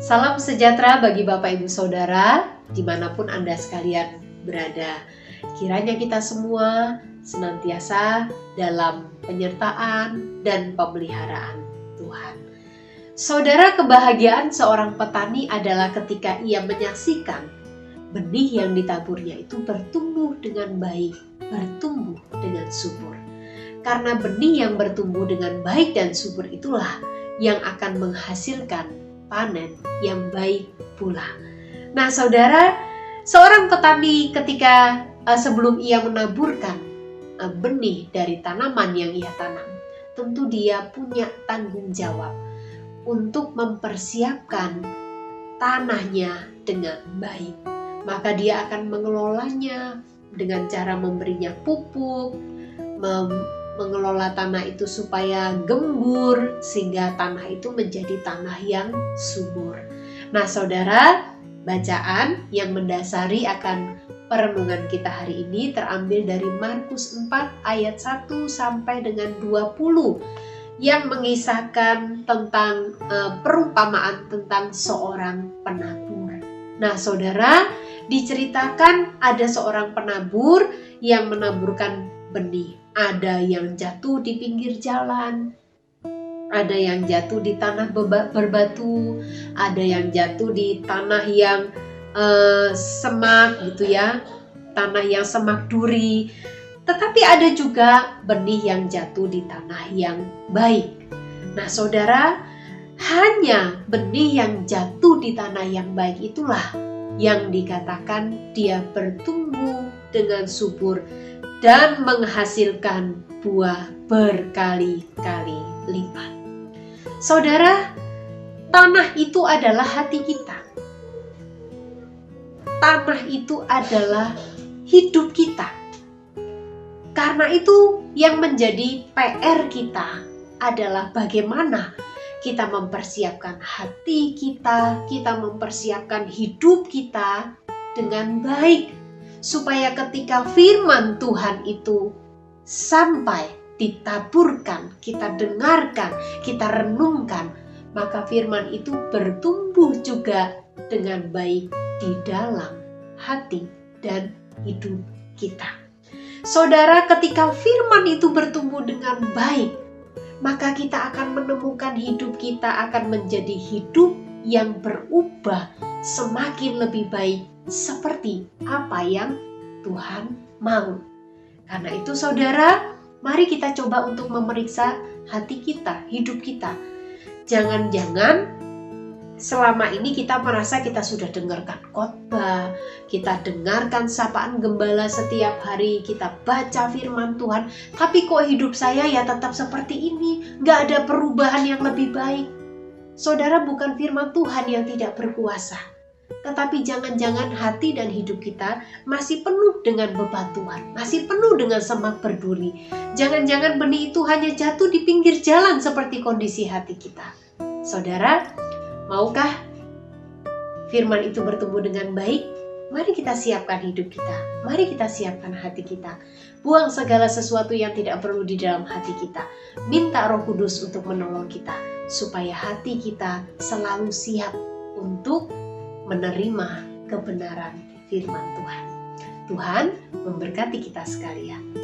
Salam sejahtera bagi Bapak Ibu Saudara, dimanapun Anda sekalian berada. Kiranya kita semua senantiasa dalam penyertaan dan pemeliharaan Tuhan. Saudara, kebahagiaan seorang petani adalah ketika ia menyaksikan benih yang ditaburnya itu bertumbuh dengan baik, bertumbuh dengan subur. Karena benih yang bertumbuh dengan baik dan subur itulah yang akan menghasilkan panen yang baik pula. Nah, saudara, seorang petani ketika sebelum ia menaburkan benih dari tanaman yang ia tanam, tentu dia punya tanggung jawab untuk mempersiapkan tanahnya dengan baik. Maka dia akan mengelolanya dengan cara memberinya pupuk, mengelola tanah itu supaya gembur sehingga tanah itu menjadi tanah yang subur. Nah, saudara, bacaan yang mendasari akan perenungan kita hari ini terambil dari Markus 4 ayat 1 sampai dengan 20 yang mengisahkan tentang perumpamaan tentang seorang penabur. Nah, saudara, diceritakan ada seorang penabur yang menaburkan benih. Ada yang jatuh di pinggir jalan, ada yang jatuh di tanah berbatu, ada yang jatuh di tanah yang semak gitu ya, tanah yang semak duri. Tetapi ada juga benih yang jatuh di tanah yang baik. Nah, saudara, hanya benih yang jatuh di tanah yang baik itulah yang dikatakan dia bertumbuh dengan subur dan menghasilkan buah berkali-kali lipat. Saudara, tanah itu adalah hati kita. Tanah itu adalah hidup kita. Karena itu yang menjadi PR kita adalah bagaimana kita mempersiapkan hati kita, kita mempersiapkan hidup kita dengan baik. Supaya ketika firman Tuhan itu sampai ditaburkan, kita dengarkan, kita renungkan, maka firman itu bertumbuh juga dengan baik di dalam hati dan hidup kita. Saudara, ketika firman itu bertumbuh dengan baik, maka kita akan menemukan hidup kita akan menjadi hidup yang berubah semakin lebih baik seperti apa yang Tuhan mau. Karena itu saudara, mari kita coba untuk memeriksa hati kita, hidup kita. Jangan-jangan selama ini kita merasa kita sudah dengarkan khotbah, kita dengarkan sapaan gembala setiap hari, kita baca firman Tuhan, tapi kok hidup saya ya tetap seperti ini, gak ada perubahan yang lebih baik. Saudara, bukan firman Tuhan yang tidak berkuasa, tetapi jangan-jangan hati dan hidup kita masih penuh dengan bebatuan, masih penuh dengan semak berduri. Jangan-jangan benih itu hanya jatuh di pinggir jalan seperti kondisi hati kita. Saudara, maukah firman itu bertumbuh dengan baik? Mari kita siapkan hidup kita, mari kita siapkan hati kita. Buang segala sesuatu yang tidak perlu di dalam hati kita. Minta Roh Kudus untuk menolong kita, supaya hati kita selalu siap untuk menerima kebenaran firman Tuhan. Tuhan memberkati kita sekalian.